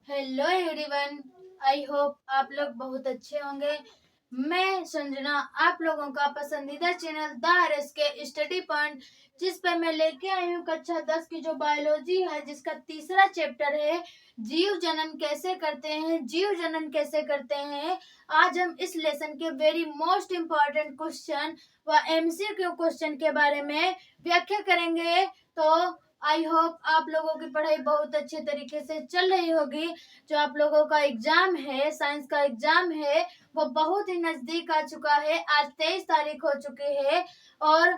Hello everyone. I hope आप लोग बहुत अच्छे होंगे। मैं संजना, आप लोगों का पसंदीदा चैनल द आरएस के स्टडी पॉइंट, जिस पर मैं लेके आई हूँ कक्षा 10 की जो बायोलॉजी है, जिसका तीसरा चैप्टर है जीव जनन कैसे करते हैं। जीव जनन कैसे करते हैं, आज हम इस लेसन के वेरी मोस्ट इम्पोर्टेंट क्वेश्चन व एमसीक्यू क्वेश्चन के बारे में व्याख्या करेंगे। तो आई होप आप लोगों की पढ़ाई बहुत अच्छे तरीके से चल रही होगी। जो आप लोगों का एग्जाम है, साइंस का एग्जाम है, वो बहुत ही नजदीक आ चुका है। आज 23 तारीख हो चुकी है और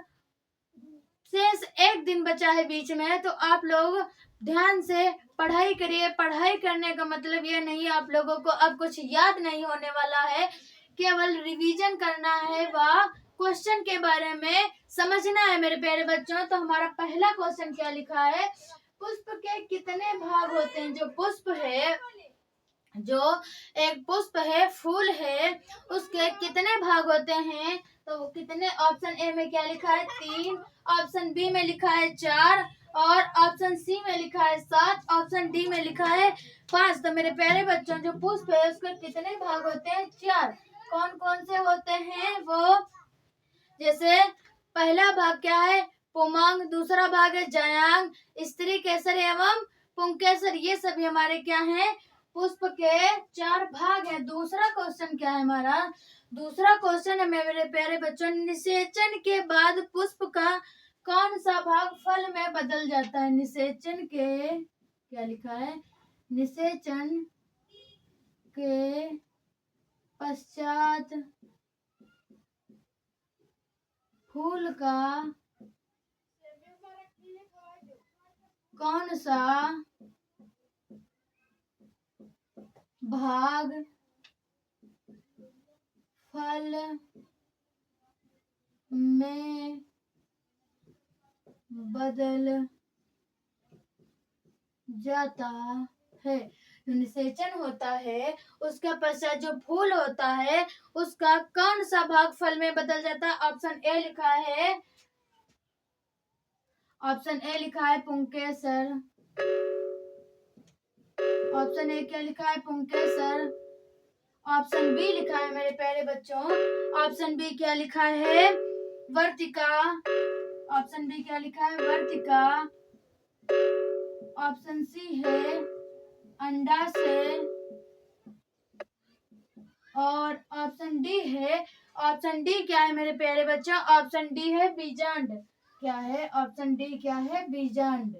शेष एक दिन बचा है बीच में। तो आप लोग ध्यान से पढ़ाई करिए। पढ़ाई करने का मतलब ये नहीं आप लोगों को अब कुछ याद नहीं होने वाला है, केवल रिवीजन करना है व क्वेश्चन के बारे में समझना है मेरे प्यारे बच्चों। तो हमारा पहला क्वेश्चन क्या लिखा है, पुष्प के कितने भाग होते हैं। जो पुष्प है, जो एक पुष्प है, फूल है, उसके कितने भाग होते हैं। तो कितने, ऑप्शन ए में क्या लिखा है 3, ऑप्शन बी में लिखा है 4 और ऑप्शन सी में लिखा है 7, ऑप्शन डी में लिखा है 5। तो मेरे प्यारे बच्चों, जो पुष्प है उसके कितने भाग होते हैं, 4। कौन कौन से होते हैं वो, जैसे पहला भाग क्या है, पुमांग, दूसरा भाग है जायांग, स्त्री केसर एवं पुंकेसर। ये सभी हमारे क्या हैं, पुष्प के 4 भाग हैं। दूसरा क्वेश्चन क्या है हमारा, दूसरा क्वेश्चन है मेरे प्यारे बच्चों, निषेचन के बाद पुष्प का कौन सा भाग फल में बदल जाता है। निषेचन के, क्या लिखा है, निषेचन के पश्चात फूल का कौन सा भाग फल में बदल जाता है। जो निषेचन होता है उसका पश्चात जो फूल होता है उसका कौन सा भाग फल में बदल जाता है। ऑप्शन ए लिखा है, ऑप्शन ए लिखा है पुंकेसर। ऑप्शन ए क्या लिखा है, पुंकेसर। ऑप्शन बी लिखा है मेरे प्यारे बच्चों, ऑप्शन बी क्या लिखा है, वर्तिका। ऑप्शन बी क्या लिखा है, वर्तिका। ऑप्शन सी है अंडाशय और ऑप्शन डी है, ऑप्शन डी क्या है मेरे प्यारे बच्चों, ऑप्शन डी है बीजांड। क्या है, ऑप्शन डी क्या है, बीजांड।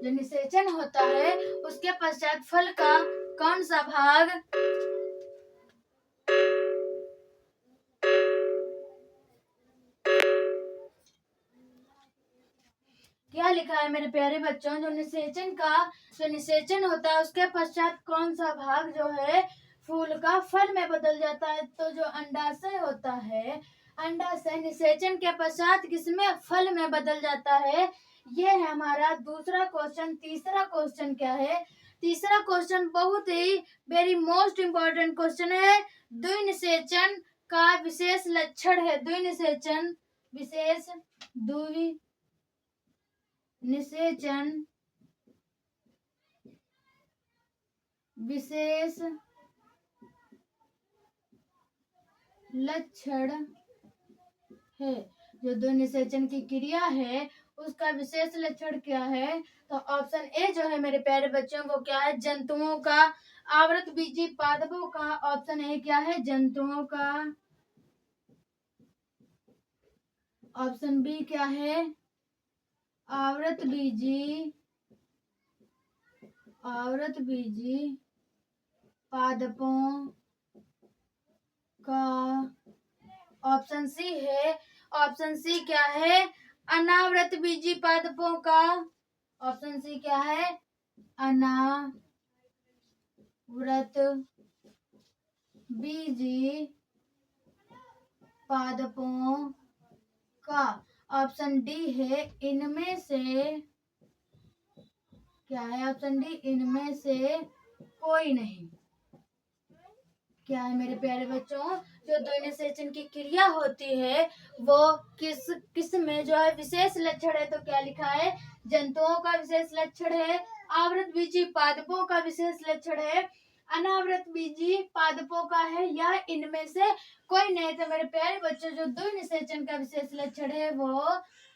जो निषेचन होता है उसके पश्चात फल का कौन सा भाग क्या लिखा है मेरे प्यारे बच्चों, जो निषेचन होता है उसके पश्चात कौन सा भाग जो है फूल का फल में बदल जाता है। तो जो अंडाशय होता है, अंडाशय निषेचन के पश्चात किसमें, फल में बदल जाता है। ये है हमारा दूसरा क्वेश्चन। तीसरा क्वेश्चन क्या है, तीसरा क्वेश्चन बहुत ही वेरी मोस्ट इम्पोर्टेंट क्वेश्चन है। द्विनिषेचन का विशेष लक्षण है। द्विनिषेचन, विशेष, द्वि निषेचन विशेष लक्षण है। जो द्विनिषेचन की क्रिया है उसका विशेष लक्षण क्या है। तो ऑप्शन ए जो है मेरे प्यारे बच्चों वो क्या है, जंतुओं का, आवृत बीजी पादपों का। ऑप्शन ए क्या है, जंतुओं का। ऑप्शन बी क्या है, आवृत बीजी पादपों का। ऑप्शन सी है, ऑप्शन सी क्या है, अनावृत बीजी पादपों का। ऑप्शन सी क्या है, अनावृत बीजी पादपों का। ऑप्शन डी है, इनमें से, क्या है, ऑप्शन डी, इनमें से कोई नहीं। क्या है मेरे प्यारे बच्चों, जो द्विनिषेचन की क्रिया होती है वो किस में जो है विशेष लक्षण है। तो क्या लिखा है, जंतुओं का विशेष लक्षण है, आवृत बीजी पादपों का विशेष लक्षण है, अनावृत बीजी पादपों का है, या इनमें से कोई नहीं। तो मेरे प्यारे बच्चों, जो द्वि निषेचन का विशेष लक्षण है वो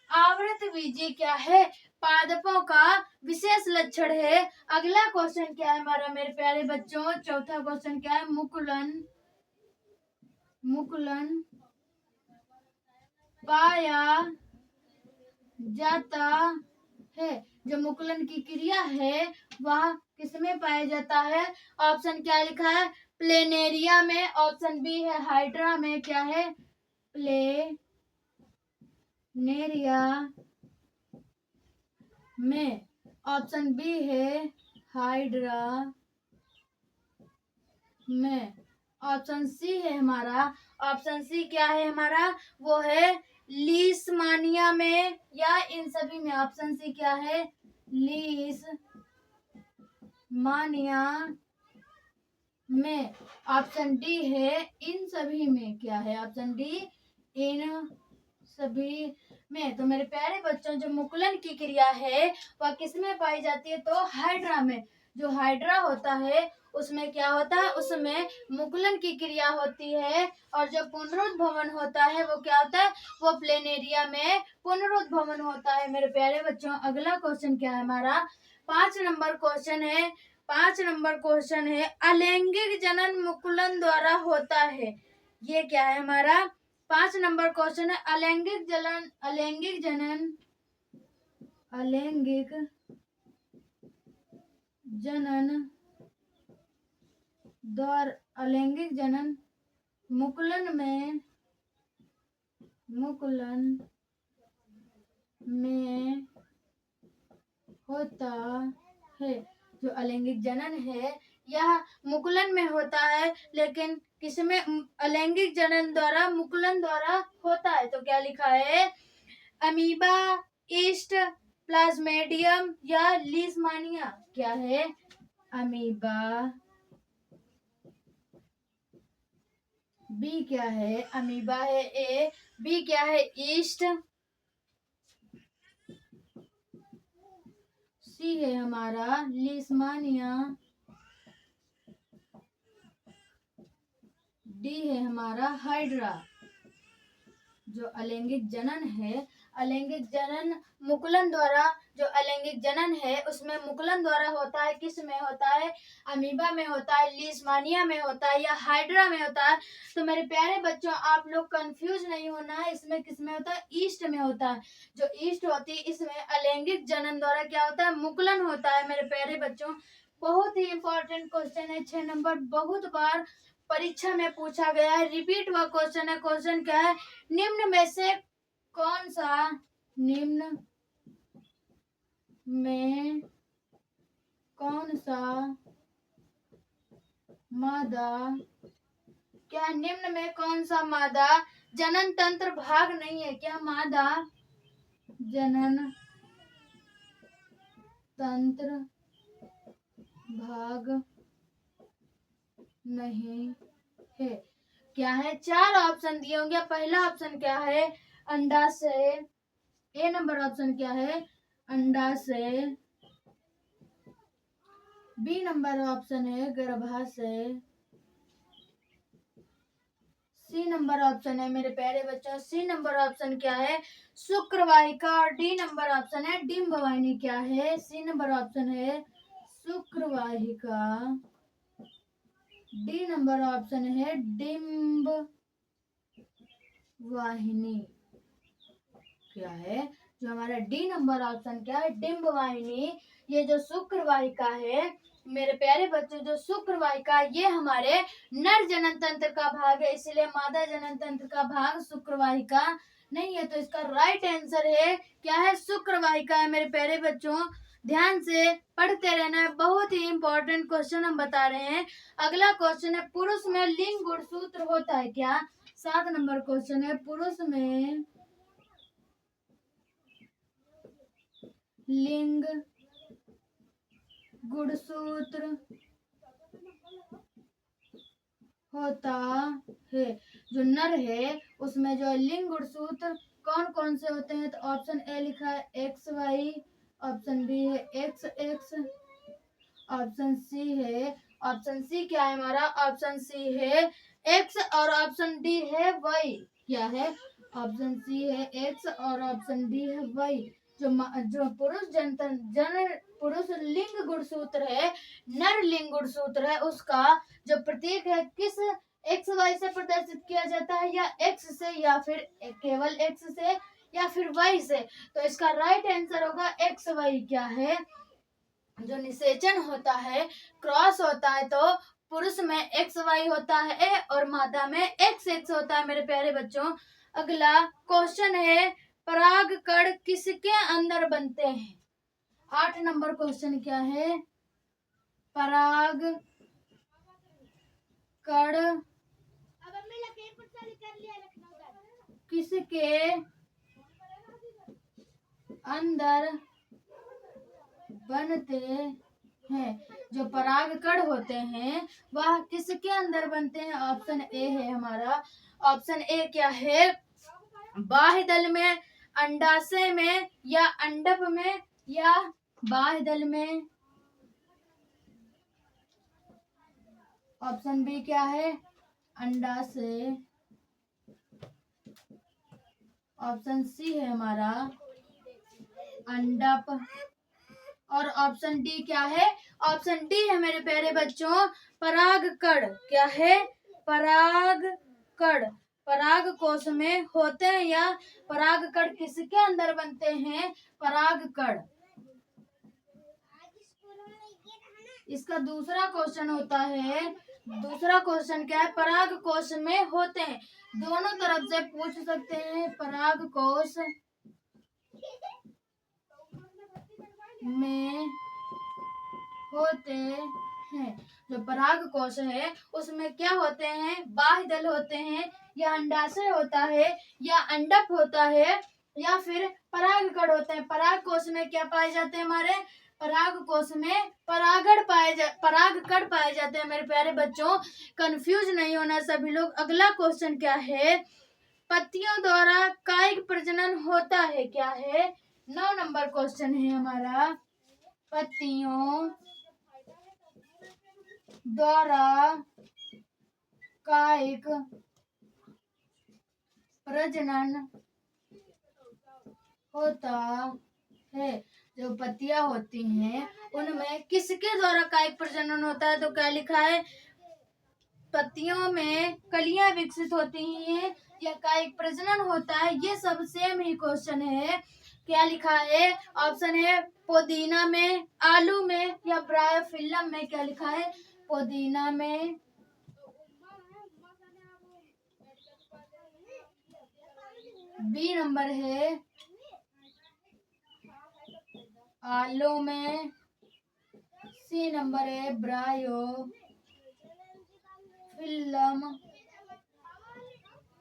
आवृत बीजी क्या है, पादपों का विशेष लक्षण है। अगला क्वेश्चन क्या है हमारा मेरे प्यारे बच्चों, चौथा क्वेश्चन क्या है, मुकुलन मुकुलन पाया जाता है। जो मुकुलन की क्रिया है वह किसमें पाया जाता है? ऑप्शन क्या लिखा है, प्लेनेरिया में, ऑप्शन बी है हाइड्रा में, क्या है, प्लेनेरिया में, ऑप्शन बी है हाइड्रा में। ऑप्शन सी है हमारा, ऑप्शन सी क्या है हमारा, वो है लीशमानिया में, या इन सभी में। ऑप्शन सी क्या है, लीशमानिया में। ऑप्शन डी है इन सभी में, क्या है, ऑप्शन डी इन सभी में। तो मेरे प्यारे बच्चों, जो मुकुलन की क्रिया है वह किसमें पाई जाती है? तो हाइड्रा में। जो हाइड्रा होता है उसमें क्या होता है, उसमें मुकुलन की क्रिया होती है, और जो पुनरुद्भवन होता है वो क्या होता है, वो प्लेनेरिया में पुनरुद्भवन होता है। मेरे प्यारे बच्चों, अगला क्वेश्चन क्या है हमारा, 5 नंबर क्वेश्चन है। 5 नंबर क्वेश्चन है, अलैंगिक जनन मुकुलन द्वारा होता है। ये क्या है हमारा, 5 नंबर क्वेश्चन है, अलैंगिक जनन अलैंगिक जनन अलैंगिक जनन मुकुलन में होता है। जो अलैंगिक जनन है यह मुकुलन में होता है, लेकिन किसमें, अलैंगिक जनन द्वारा मुकुलन द्वारा होता है। तो क्या लिखा है, अमीबा, ईस्ट, प्लाज्मेडियम या लीशमानिया। क्या है, अमीबा, बी क्या है, अमीबा है ए, बी क्या है, ईस्ट, सी है हमारा लीशमानिया, डी है हमारा हाइड्रा। जो अलैंगिक जनन है, अलैंगिक जनन मुकुलन द्वारा, जो अलैंगिक जनन है उसमें मुकुलन द्वारा होता है, किस में होता है, अमीबा में होता है, लीशमानिया में होता है, या हाइड्रा में होता है। तो मेरे प्यारे बच्चों, आप लोग कंफ्यूज नहीं होना है, इसमें किस में होता है, ईस्ट में होता है। जो ईस्ट होती है इसमें अलैंगिक जनन द्वारा क्या होता है, मुकुलन होता है। मेरे प्यारे बच्चों, बहुत ही इंपॉर्टेंट क्वेश्चन है, 6 नंबर, बहुत बार परीक्षा में पूछा गया है, रिपीट हुआ क्वेश्चन है। क्वेश्चन क्या है, निम्न में से कौन सा, निम्न में कौन सा मादा, क्या निम्न में कौन सा मादा जनन तंत्र भाग नहीं है? क्या मादा जनन तंत्र भाग नहीं है? क्या है, 4 ऑप्शन दिए होंगे। पहला ऑप्शन क्या है, अंडाशय, ए नंबर ऑप्शन क्या है, अंडाशय, बी नंबर ऑप्शन है गर्भाशय, सी नंबर ऑप्शन है मेरे प्यारे बच्चों, सी नंबर ऑप्शन क्या है, शुक्रवाहिका, और डी नंबर ऑप्शन है डिंबवाहिनी। क्या है, सी नंबर ऑप्शन है शुक्रवाहिका, डी नंबर ऑप्शन है डिंब वाहिनी। क्या है, जो हमारा डी नंबर ऑप्शन क्या है, डिंब वाहिनी। ये जो शुक्रवाहिका है मेरे प्यारे बच्चों, जो शुक्रवाहिका ये हमारे नर जनन तंत्र का भाग है, इसलिए मादा जनन तंत्र का भाग शुक्रवाहिका नहीं है। तो इसका राइट आंसर है क्या है, शुक्रवाहिका है। मेरे प्यारे बच्चों, ध्यान से पढ़ते रहना है, बहुत ही इंपॉर्टेंट क्वेश्चन हम बता रहे हैं। अगला क्वेश्चन है, पुरुष में लिंग गुणसूत्र होता है क्या? 7 नंबर क्वेश्चन है, पुरुष में लिंग गुणसूत्र होता है। जो नर है उसमें जो लिंग गुणसूत्र कौन कौन से होते हैं? तो ऑप्शन ए लिखा है XY, ऑप्शन बी है XX, ऑप्शन सी है, ऑप्शन सी क्या है हमारा, ऑप्शन सी है एक्स और ऑप्शन डी है वाई। क्या है, ऑप्शन सी है एक्स और ऑप्शन डी है वाई। जो पुरुष पुरुष लिंग गुणसूत्र है, नर लिंग गुणसूत्र है, उसका जो प्रतीक है किस एक्स वाई से प्रदर्शित किया जाता है, या एक्स से या फिर केवल एक्स से या फिर वाई से। तो इसका राइट आंसर होगा एक्स वाई। क्या है, जो निषेचन होता है, क्रॉस होता है, तो पुरुष में एक्स वाई होता है और मादा में एक्स एक्स होता है मेरे प्यारे बच्चों। अगला क्वेश्चन है, परागकण किसके अंदर बनते हैं। 8 नंबर क्वेश्चन क्या है, परागकण किसके अंदर बनते हैं। जो परागकण होते हैं वह किसके अंदर बनते हैं। ऑप्शन ए है हमारा, ऑप्शन ए क्या है, बाह्यदल में, अंडाशय में, या अंडप में, या बाह्यदल में। ऑप्शन बी क्या है, अंडाशय। ऑप्शन सी है हमारा अंडप। और ऑप्शन डी क्या है, ऑप्शन डी है मेरे प्यारे बच्चों परागकण। क्या है, परागकण परागकोश में होते हैं, या परागकण किसके अंदर बनते हैं, परागकण। इसका दूसरा क्वेश्चन होता है, दूसरा क्वेश्चन क्या है, परागकोश में होते हैं। दोनों तरफ से पूछ सकते हैं, परागकोश में होते हैं। जो परागकोश है उसमें क्या होते हैं, बाह्यदल होते हैं, या अंडाशय होता है, या अंडप होता है, या फिर परागकण होते हैं। परागकोश में क्या पाए जाते हैं हमारे, परागकोश में परागकण पाए जाते हैं मेरे प्यारे बच्चों। कंफ्यूज नहीं होना सभी लोग। अगला क्वेश्चन क्या है, पत्तियों द्वारा कायिक प्रजनन होता है। क्या है, 9 नंबर क्वेश्चन है हमारा, पत्तियों द्वारा कायिक प्रजनन होता है। जो पत्तियां होती हैं उनमें किसके द्वारा कायिक प्रजनन होता है। तो क्या लिखा है, पत्तियों में कलियां विकसित होती हैं या कायिक प्रजनन होता है। ये सब सेम ही क्वेश्चन है। क्या लिखा है, ऑप्शन है पुदीना में, आलू में, या ब्रायोफिल्लम में। क्या लिखा है, पुदीना में, बी नंबर है आलू में, सी नंबर है ब्रायोफिल्लम।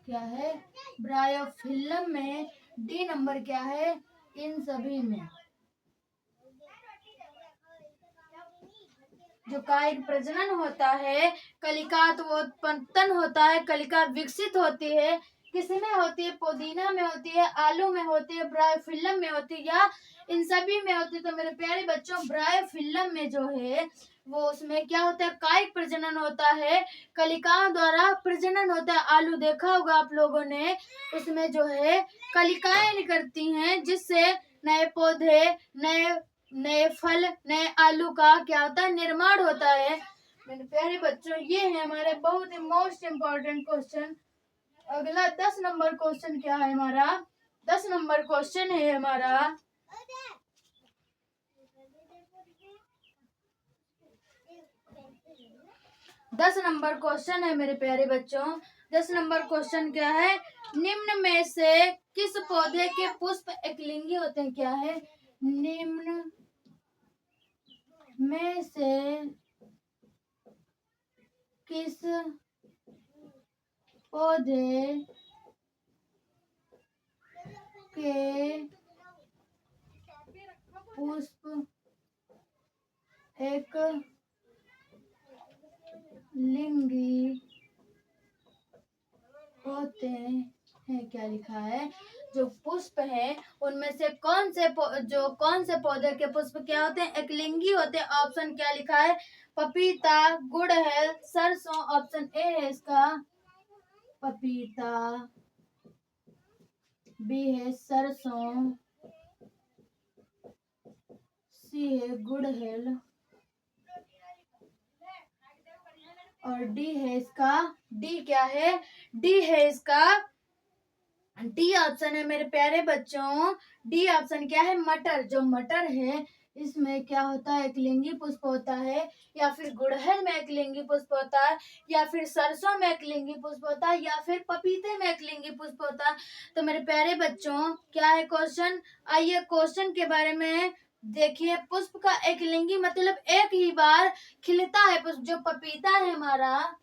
क्या है, ब्रायोफिल्लम में, डी नंबर क्या है इन सभी में। जो कायिक प्रजनन होता है, कलिका तो उत्पन्न होता है, कलिका विकसित होती है, किसमें होती है, पुदीना में होती है, आलू में होती है, ब्रायोफिल्लम में होती है, या इन सभी में होती है। तो मेरे प्यारे बच्चों ब्रायोफिल्लम में जो है वो उसमें क्या होता है, कायिक प्रजनन होता है, कलिकाओं द्वारा प्रजनन होता है। आलू देखा होगा आप लोगों ने, उसमें जो है कलिकाएं निकलती हैं, जिससे नए पौधे, नए फल, नए आलू का क्या होता है, निर्माण होता है। मेरे प्यारे बच्चों ये है हमारे बहुत ही मोस्ट इम्पोर्टेंट क्वेश्चन। अगला 10 नंबर क्वेश्चन क्या है हमारा, 10 नंबर क्वेश्चन है हमारा, दस नंबर क्वेश्चन है मेरे प्यारे बच्चों। 10 नंबर क्वेश्चन क्या है, निम्न में से किस पौधे के पुष्प एकलिंगी होते हैं। क्या है, निम्न में से किस पौधे के पुष्प एक लिंगी होते है, क्या लिखा है, जो पुष्प है उनमें से कौन से पौधे के पुष्प क्या होते हैं, एकलिंगी होते हैं। ऑप्शन क्या लिखा है, पपीता, गुड़हल, सरसों। ऑप्शन ए है इसका पपीता, बी है सरसों, सी है गुड़हल और डी है इसका, डी क्या है, डी है इसका, डी ऑप्शन है मेरे प्यारे बच्चों। डी ऑप्शन क्या है, मटर। जो मटर है इसमें क्या होता है, एकलिंगी पुष्प होता है, या फिर गुड़हल में एकलिंगी पुष्प होता है, या फिर सरसों में एकलिंगी पुष्प होता है, या फिर पपीते में एकलिंगी पुष्प होता है। तो मेरे प्यारे बच्चों क्या है क्वेश्चन, आइए क्वेश्चन के बारे में देखिए। पुष्प का एकलिंगी मतलब एक ही बार खिलता है पुष्प, जो पपीता है हमारा,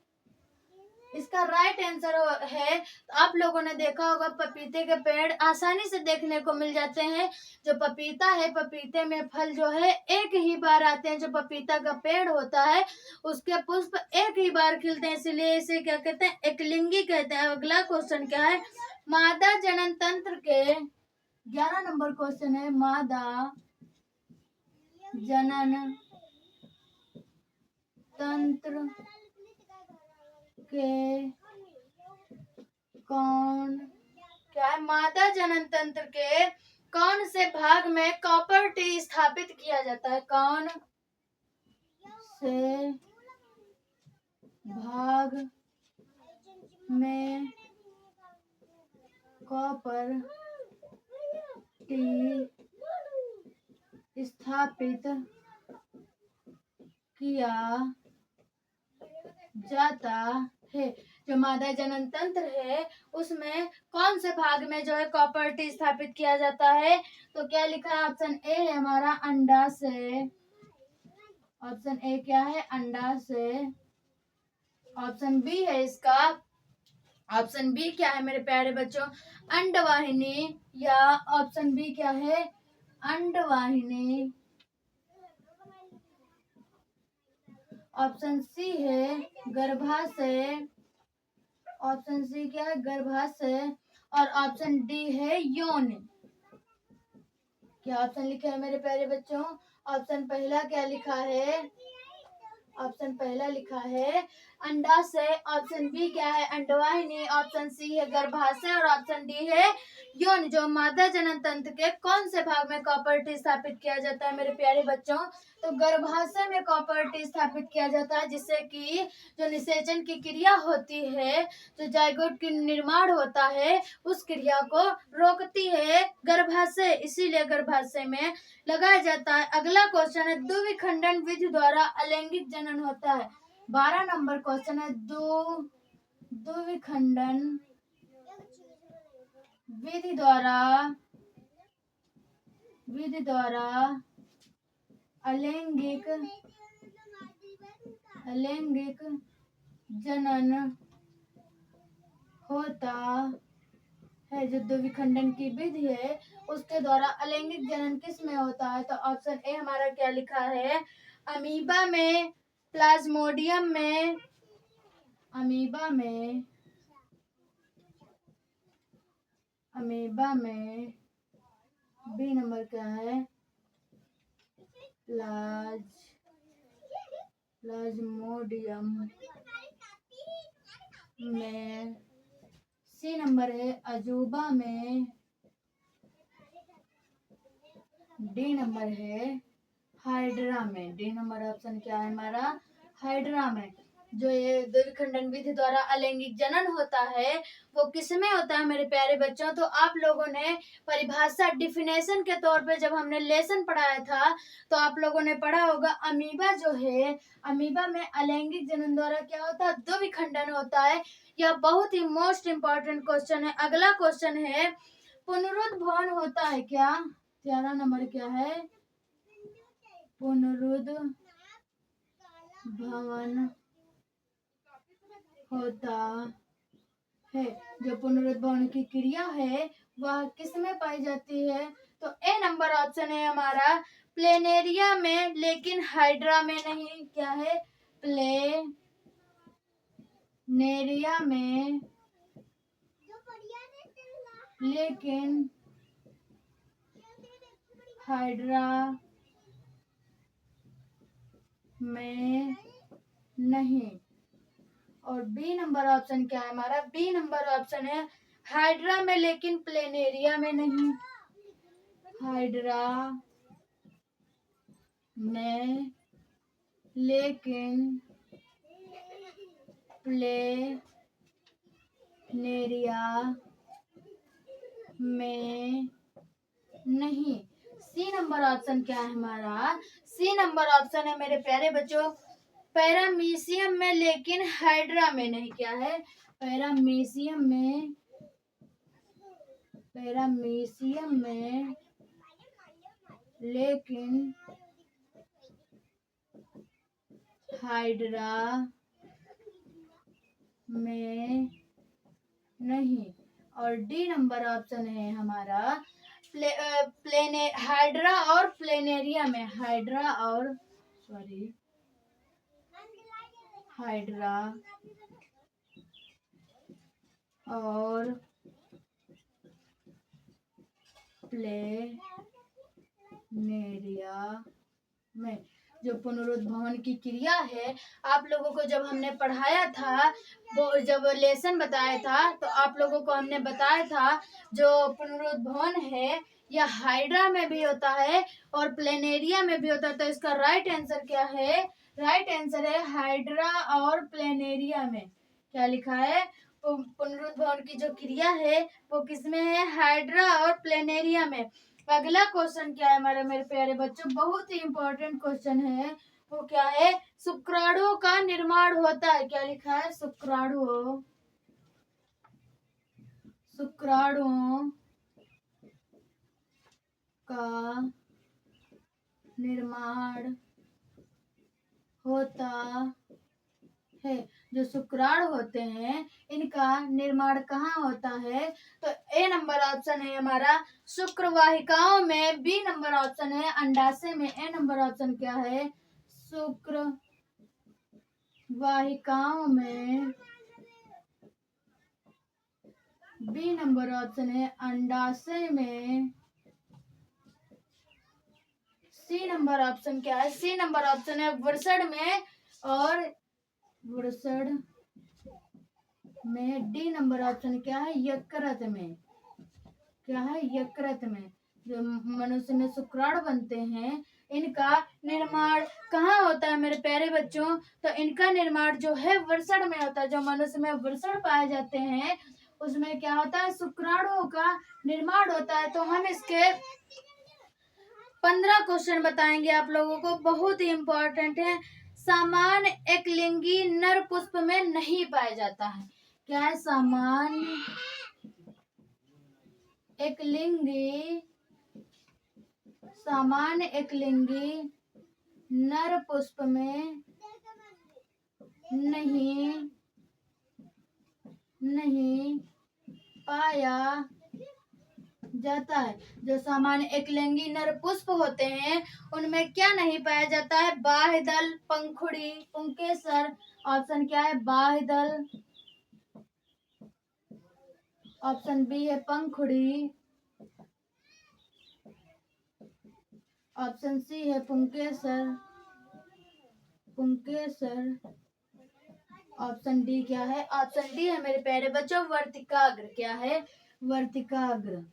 इसका राइट आंसर है। तो आप लोगों ने देखा होगा पपीते के पेड़ आसानी से देखने को मिल जाते हैं। जो पपीता है, पपीते में फल जो है एक ही बार आते हैं। जो पपीता का पेड़ होता है उसके पुष्प एक ही बार खिलते हैं, इसलिए इसे क्या कहते हैं, एकलिंगी कहते हैं। अगला क्वेश्चन क्या है, मादा जनन तंत्र के 11 नंबर क्वेश्चन है, मादा जनन तंत्र के कौन क्या है, मादा जनन तंत्र के कौन से भाग में कॉपर टी स्थापित किया जाता है, कौन से भाग में कॉपर टी स्थापित किया जाता है। जो मादा जनन तंत्र है उसमें कौन से भाग में जो है कॉपर टी स्थापित किया जाता है, तो क्या लिखा है, ऑप्शन ए है हमारा अंडा से। ऑप्शन ए क्या है, अंडा से। ऑप्शन बी है इसका, ऑप्शन बी क्या है मेरे प्यारे बच्चों, अंडवाहिनी, या ऑप्शन बी क्या है, अंडवाहिनी। ऑप्शन सी है गर्भाशय, ऑप्शन सी क्या है, गर्भाशय। और ऑप्शन डी है यौन। क्या ऑप्शन लिखा है मेरे प्यारे बच्चों, ऑप्शन पहला क्या लिखा है, ऑप्शन पहला लिखा है अंडाशय, ऑप्शन बी क्या है, अंडवाहिनी, ऑप्शन सी है गर्भाशय और ऑप्शन डी है यौन। जो मादा जनन तंत्र के कौन से भाग में कॉपर टी स्थापित किया जाता है मेरे प्यारे बच्चों, तो गर्भाशय में कॉपर टी स्थापित किया जाता है, जिससे कि जो निषेचन की क्रिया होती है, जो जाइगोट की निर्माण होता है, उस क्रिया को रोकती है गर्भाशय, इसीलिए गर्भाशय में लगाया जाता है। अगला क्वेश्चन है, द्विखंडन विधि द्वारा अलैंगिक जनन होता है। 12 नंबर क्वेश्चन है, द्विखंडन विधि द्वारा अलैंगिक जनन होता है। जो द्विखंडन की विधि है उसके द्वारा अलैंगिक जनन किस में होता है, तो ऑप्शन ए हमारा क्या लिखा है, अमीबा में, प्लाज्मोडियम में, अमीबा में, बी नंबर क्या है, प्लाज्मोडियम में, सी नंबर है अजूबा में, डी नंबर है हाइड्रा में। डी नंबर ऑप्शन क्या है हमारा, हाइड्रा में। जो ये द्विखंडन विधि द्वारा अलैंगिक जनन होता है वो किसमें होता है मेरे प्यारे बच्चों, तो आप लोगों ने परिभाषा डिफिनेशन के तौर पे जब हमने लेसन पढ़ाया था तो आप लोगों ने पढ़ा होगा, अमीबा जो है, अमीबा में अलैंगिक जनन द्वारा क्या होता है, द्विखंडन होता है। यह बहुत ही मोस्ट इम्पोर्टेंट क्वेश्चन है। अगला क्वेश्चन है, पुनरुद्भवन होता है क्या, 13 नंबर क्या है, पुनरुद्भवन होता है। जो पुनरुद्भवन की क्रिया है वह किसमें पाई जाती है, तो ए नंबर ऑप्शन है हमारा प्लेनेरिया में, लेकिन हाइड्रा में नहीं। क्या है, प्लेनेरिया में लेकिन हाइड्रा में नहीं। और बी नंबर ऑप्शन क्या है हमारा? बी नंबर ऑप्शन है हाइड्रा में लेकिन प्लेनेरिया में नहीं। हाइड्रा में लेकिन प्लेनेरिया में नहीं। सी नंबर ऑप्शन क्या है हमारा? सी नंबर ऑप्शन है मेरे प्यारे बच्चों पैरामीशियम में लेकिन हाइड्रा में नहीं। क्या है? पैरामीशियम में लेकिन हाइड्रा में नहीं। और डी नंबर ऑप्शन है हमारा हाइड्रा और प्लेनेरिया में। हाइड्रा और प्लेनेरिया में जो पुनरुद्भवन की क्रिया है, आप लोगों को जब हमने पढ़ाया था, वो जब लेसन बताया था, तो आप लोगों को हमने बताया था जो पुनरुद्भवन है यह हाइड्रा में भी होता है और प्लेनेरिया में भी होता है। तो इसका राइट आंसर क्या है? राइट आंसर है हाइड्रा और प्लेनेरिया में। क्या लिखा है? पुनरुद्भवन की जो क्रिया है वो किसमें है? हाइड्रा और प्लेनेरिया में। अगला क्वेश्चन क्या है हमारे मेरे प्यारे बच्चों? बहुत ही इंपॉर्टेंट क्वेश्चन है। वो क्या है? शुक्राणु का निर्माण होता है। क्या लिखा है? शुक्राणु का निर्माण होता है। जो शुक्राणु होते हैं इनका निर्माण कहाँ होता है? तो ए नंबर ऑप्शन है हमारा शुक्रवाहिकाओं में। बी नंबर ऑप्शन है अंडाशय में। ए नंबर ऑप्शन क्या है? शुक्रवाहिकाओं में। बी नंबर ऑप्शन है अंडाशय में। सी नंबर ऑप्शन क्या है? सी नंबर ऑप्शन है वृषण में और वृषण में। डी नंबर ऑप्शन क्या है? यकृत में। क्या है? यकृत में। जो मनुष्य में शुक्राणु बनते हैं इनका निर्माण कहाँ होता है मेरे प्यारे बच्चों? तो इनका निर्माण जो है वृषण में होता है। जो मनुष्य में वृषण पाए जाते हैं उसमें क्या होता है? शुक्राणुओं का निर्माण होता है। तो हम इसके 15 क्वेश्चन बताएंगे आप लोगों को, बहुत ही इंपॉर्टेंट है। सामान्य एकलिंगी नर पुष्प में नहीं पाया जाता है। क्या है? सामान्य एकलिंगी नर पुष्प में नहीं पाया जाता है। जो सामान्य एकलिंगी नर पुष्प होते हैं उनमें क्या नहीं पाया जाता है? बाह्यदल, पंखुड़ी, पुंकेसर। ऑप्शन क्या है? बाह्यदल। ऑप्शन बी है पंखुड़ी। ऑप्शन सी है पुंकेसर। ऑप्शन डी क्या है? ऑप्शन डी है मेरे प्यारे बच्चों वर्तिकाग्र। क्या है? वर्तिकाग्र।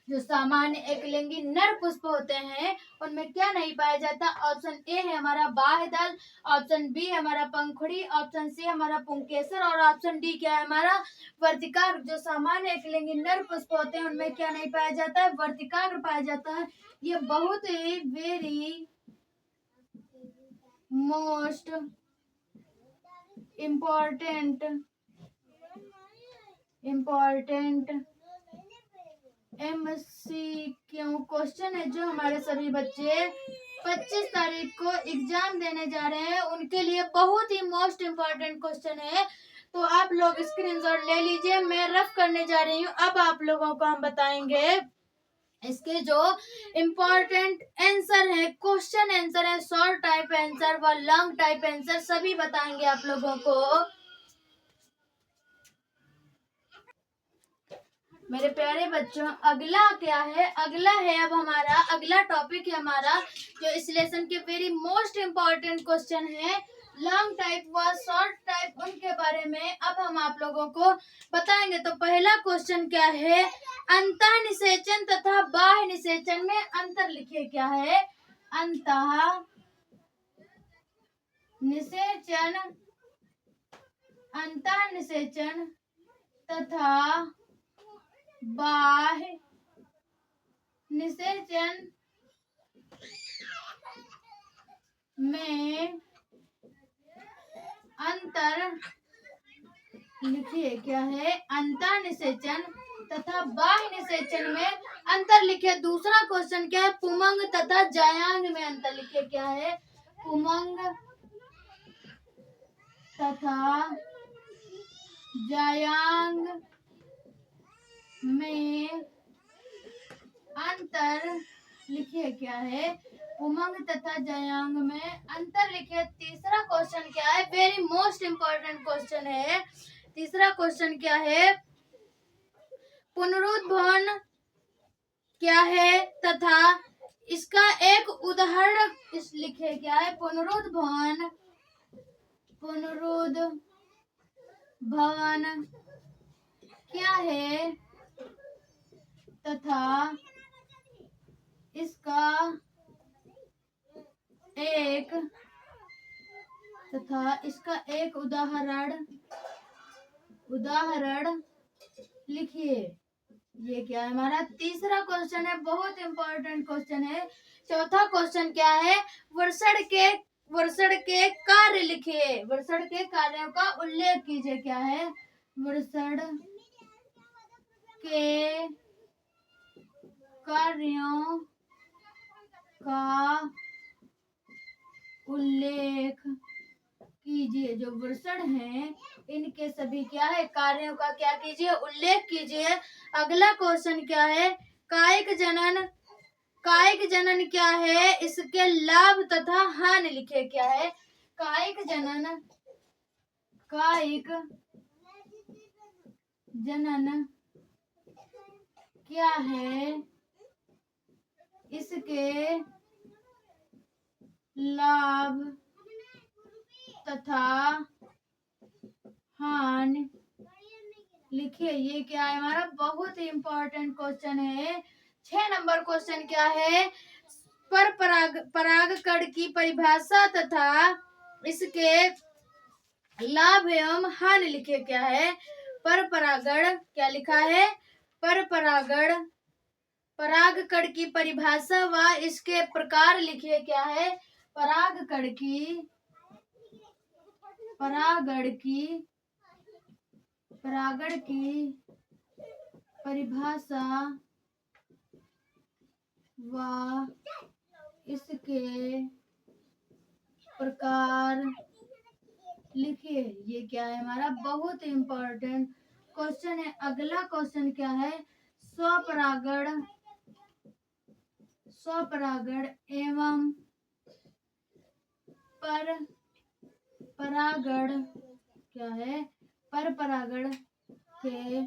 जो सामान्य एकलिंगी नर पुष्प होते हैं उनमें क्या नहीं पाया जाता? ऑप्शन ए है हमारा बाह्यदल, ऑप्शन बी है हमारा पंखुड़ी, ऑप्शन सी हमारा पुंकेसर और ऑप्शन डी क्या है हमारा? वर्तिकाग्र। जो सामान्य एकलिंगी नर पुष्प होते हैं उनमें क्या नहीं पाया जाता है? वर्तिकाग्र पाया जाता है। ये बहुत ही very most important MCQ question है जो हमारे सभी बच्चे 25 तारीख को एग्जाम देने जा रहे हैं उनके लिए बहुत ही मोस्ट इम्पोर्टेंट क्वेश्चन है। तो आप लोग स्क्रीनशॉट ले लीजिए, मैं रफ करने जा रही हूँ। अब आप लोगों को हम बताएंगे इसके जो इम्पोर्टेंट आंसर है, क्वेश्चन आंसर है, शॉर्ट टाइप आंसर व लॉन्ग टाइप आंसर सभी बताएंगे आप लोगों को। मेरे प्यारे बच्चों, अगला क्या है? अगला है अब हमारा अगला टॉपिक है हमारा जो इस लेसन के वेरी मोस्ट इम्पोर्टेंट क्वेश्चन है, लॉन्ग टाइप व शॉर्ट टाइप, उनके बारे में अब हम आप लोगों को बताएंगे। तो पहला क्वेश्चन क्या है? अंतः निषेचन तथा बाह्य निषेचन में अंतर लिखिए। क्या है? अंतः निषेचन, अंतः निषेचन तथा बाह्य निषेचन में अंतर लिखिए। क्या है? अंतः निषेचन तथा बाह्य निषेचन में अंतर लिखिए। दूसरा क्वेश्चन क्या है? पुमंग तथा जायांग में अंतर लिखिए। क्या है? पुमंग तथा जायांग में अंतर लिखिए। क्या है? उमंग तथा जायांग में अंतर लिखिए। तीसरा क्वेश्चन क्या है? वेरी मोस्ट इम्पोर्टेंट क्वेश्चन है। तीसरा क्वेश्चन क्या है? पुनरुद्भवन क्या है तथा इसका एक उदाहरण लिखिए। क्या है? पुनरुद्भवन, पुनरुद्भवन क्या है तथा इसका एक उदाहरण लिखिए। ये क्या है? हमारा तीसरा क्वेश्चन है, बहुत इंपॉर्टेंट क्वेश्चन है। चौथा क्वेश्चन क्या है? वर्षण के कार्य लिखिए। वर्षण के कार्यों का उल्लेख कीजिए। क्या है? वर्षण के कार्यों का उल्लेख कीजिए। जो वर्षण है इनके सभी क्या है? कार्यों का क्या कीजिए? उल्लेख कीजिए। अगला क्वेश्चन क्या है? कायिक जनन, कायिक जनन क्या है? इसके लाभ तथा हानि लिखे। क्या है? कायिक जनन, कायिक जनन क्या है? इसके लाभ तथा हानि लिखिए। ये क्या है? हमारा बहुत ही इम्पोर्टेंट क्वेश्चन है। 6 नंबर क्वेश्चन क्या है? पर परागकण की परिभाषा तथा इसके लाभ एवं हानि लिखिए। क्या है? पर परागण क्या लिखा है? पर परागण, परागकण की परिभाषा व इसके प्रकार लिखिए। क्या है? परागकण की, परागण की परिभाषा व इसके प्रकार लिखिए। ये क्या है? हमारा बहुत इम्पोर्टेंट क्वेश्चन है। अगला क्वेश्चन क्या है? स्वपरागण, स्वपरागण एवं पर परागण क्या है? पर परागण के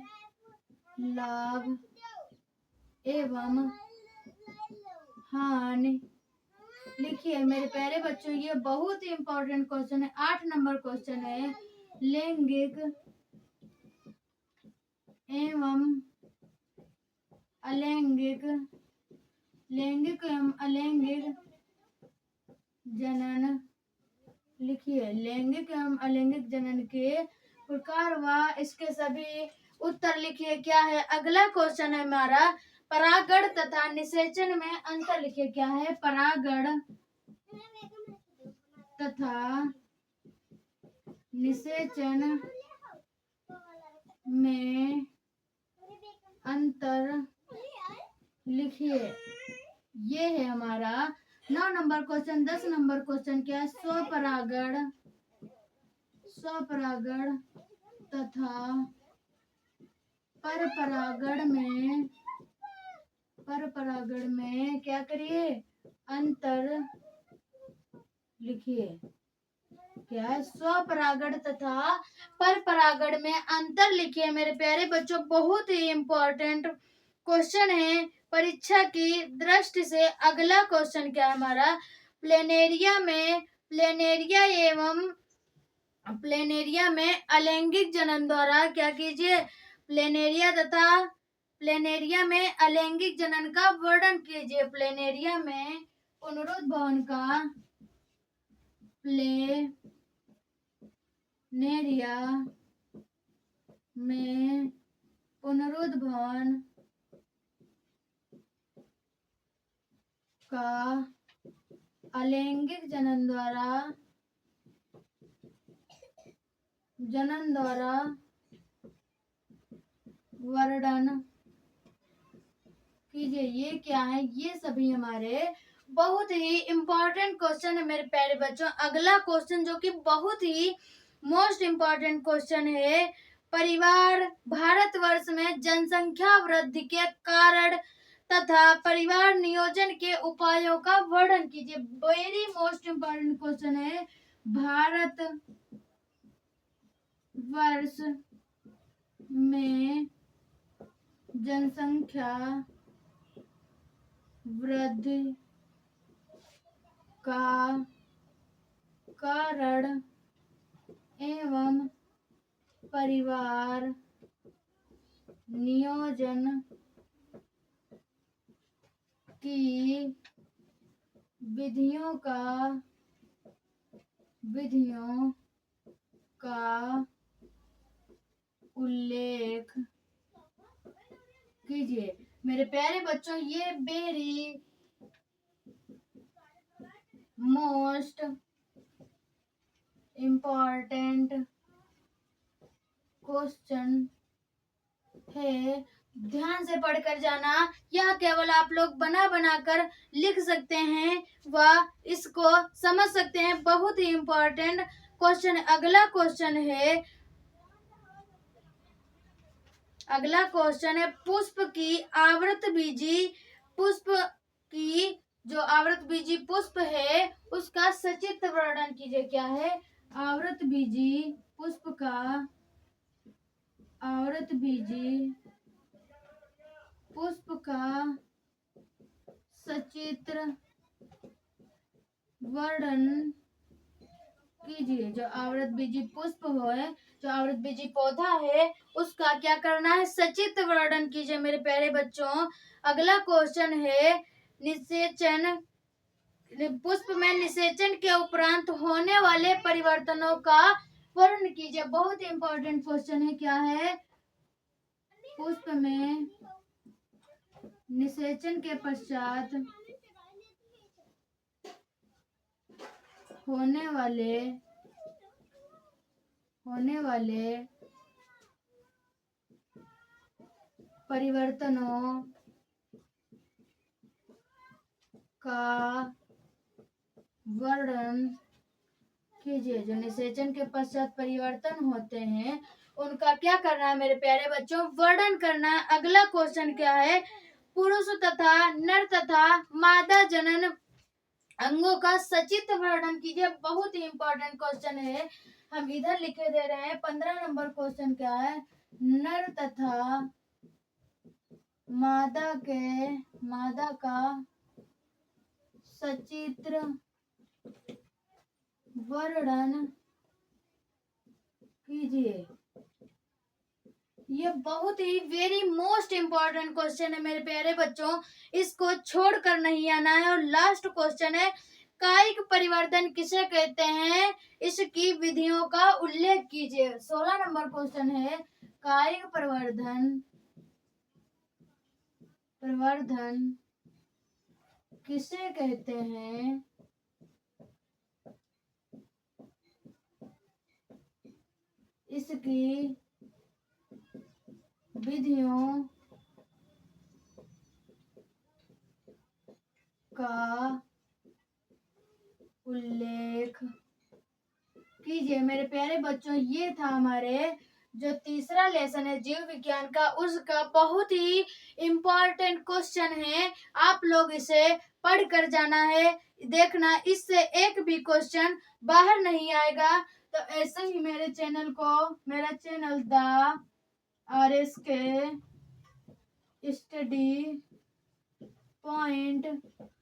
लाभ एवं हानि लिखिए। मेरे प्यारे बच्चों, ये बहुत ही इम्पोर्टेंट क्वेश्चन है। 8 नंबर क्वेश्चन है, लैंगिक एवं अलैंगिक, लैंगिक एवं अलैंगिक जनन लिखिए। लैंगिक एवं अलैंगिक जनन के प्रकार व इसके सभी उत्तर लिखिए। क्या है? अगला क्वेश्चन है हमारा, परागण तथा निषेचन में अंतर लिखिए। क्या है? परागण तथा निषेचन में अंतर लिखिए। ये है हमारा 9 नंबर क्वेश्चन। 10 नंबर क्वेश्चन क्या है? स्वपरागण, स्वपरागण तथा पर परागण में क्या करिए? अंतर लिखिए। क्या है, स्वपरागण तथा पर परागण में अंतर लिखिए। मेरे प्यारे बच्चों, बहुत ही इम्पोर्टेंट क्वेश्चन है परीक्षा की दृष्टि से। अगला क्वेश्चन क्या है हमारा, प्लेनेरिया में अलैंगिक जनन द्वारा क्या कीजिए, प्लेनेरिया में अलैंगिक जनन का वर्णन कीजिए। प्लेनेरिया में पुनरुत्भवन का प्लेनेरिया में पुनरुत्भवन का अलैंगिक जनन द्वारा वर्णन कीजिए। ये क्या है, ये सभी हमारे बहुत ही इम्पोर्टेंट क्वेश्चन है मेरे प्यारे बच्चों। अगला क्वेश्चन जो कि बहुत ही मोस्ट इम्पोर्टेंट क्वेश्चन है, परिवार भारतवर्ष में जनसंख्या वृद्धि के कारण तथा परिवार नियोजन के उपायों का वर्णन कीजिए। वेरी मोस्ट इम्पोर्टेंट क्वेश्चन है, भारत वर्ष में जनसंख्या वृद्धि का कारण एवं परिवार नियोजन की विधियों का उल्लेख कीजिए। मेरे प्यारे बच्चों, ये वेरी मोस्ट इम्पोर्टेंट क्वेश्चन है, ध्यान से पढ़कर जाना। यह केवल आप लोग बना कर लिख सकते हैं व इसको समझ सकते हैं। बहुत ही इम्पोर्टेंट क्वेश्चन। अगला क्वेश्चन है पुष्प की जो आवृतबीजी पुष्प है उसका सचित्र वर्णन कीजिए। क्या है, आवृतबीजी पुष्प का सचित्र वर्णन कीजिए। जो आवृतबीजी पुष्प है, जो आवृतबीजी पौधा है, उसका क्या करना है, सचित्र वर्णन कीजिए मेरे प्यारे बच्चों। अगला क्वेश्चन है निषेचन, पुष्प में निषेचन के उपरांत होने वाले परिवर्तनों का वर्णन कीजिए। बहुत ही इंपॉर्टेंट क्वेश्चन है। क्या है, पुष्प में निषेचन के पश्चात होने वाले परिवर्तनों का वर्णन कीजिए। जो निषेचन के पश्चात परिवर्तन होते हैं उनका क्या करना है मेरे प्यारे बच्चों, वर्णन करना है। अगला क्वेश्चन क्या है, पुरुष तथा नर तथा मादा जनन अंगों का सचित्र वर्णन कीजिए। बहुत ही इंपॉर्टेंट क्वेश्चन है, हम इधर लिखे दे रहे हैं। 15 नंबर क्वेश्चन क्या है, नर तथा मादा का सचित्र वर्णन कीजिए। ये बहुत ही वेरी मोस्ट इम्पोर्टेंट क्वेश्चन है मेरे प्यारे बच्चों, इसको छोड़कर नहीं आना है। और लास्ट क्वेश्चन है, कायिक परिवर्तन किसे कहते हैं, इसकी विधियों का उल्लेख कीजिए। 16 नंबर क्वेश्चन है, कायिक परिवर्तन किसे कहते हैं, इसकी विधियों का उल्लेख कीजिए। मेरे प्यारे बच्चों, ये था हमारे जो तीसरा लेसन है जीव विज्ञान का, उसका बहुत ही इम्पोर्टेंट क्वेश्चन है। आप लोग इसे पढ़ कर जाना है, देखना इससे एक भी क्वेश्चन बाहर नहीं आएगा। तो ऐसे ही मेरे चैनल को, मेरा चैनल द RS के स्टडी पॉइंट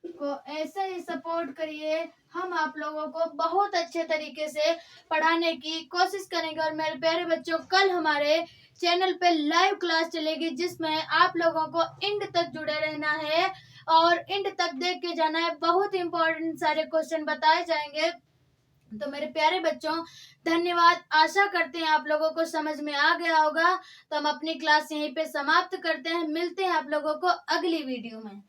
को ऐसे ही सपोर्ट करिए। हम आप लोगों को बहुत अच्छे तरीके से पढ़ाने की कोशिश करेंगे। और मेरे प्यारे बच्चों, कल हमारे चैनल पे लाइव क्लास चलेगी, जिसमें आप लोगों को एंड तक जुड़े रहना है और एंड तक देख के जाना है। बहुत इंपॉर्टेंट सारे क्वेश्चन बताए जाएंगे। तो मेरे प्यारे बच्चों, धन्यवाद। आशा करते हैं आप लोगों को समझ में आ गया होगा। तो हम अपनी क्लास यहीं पे समाप्त करते हैं। मिलते हैं आप लोगों को अगली वीडियो में।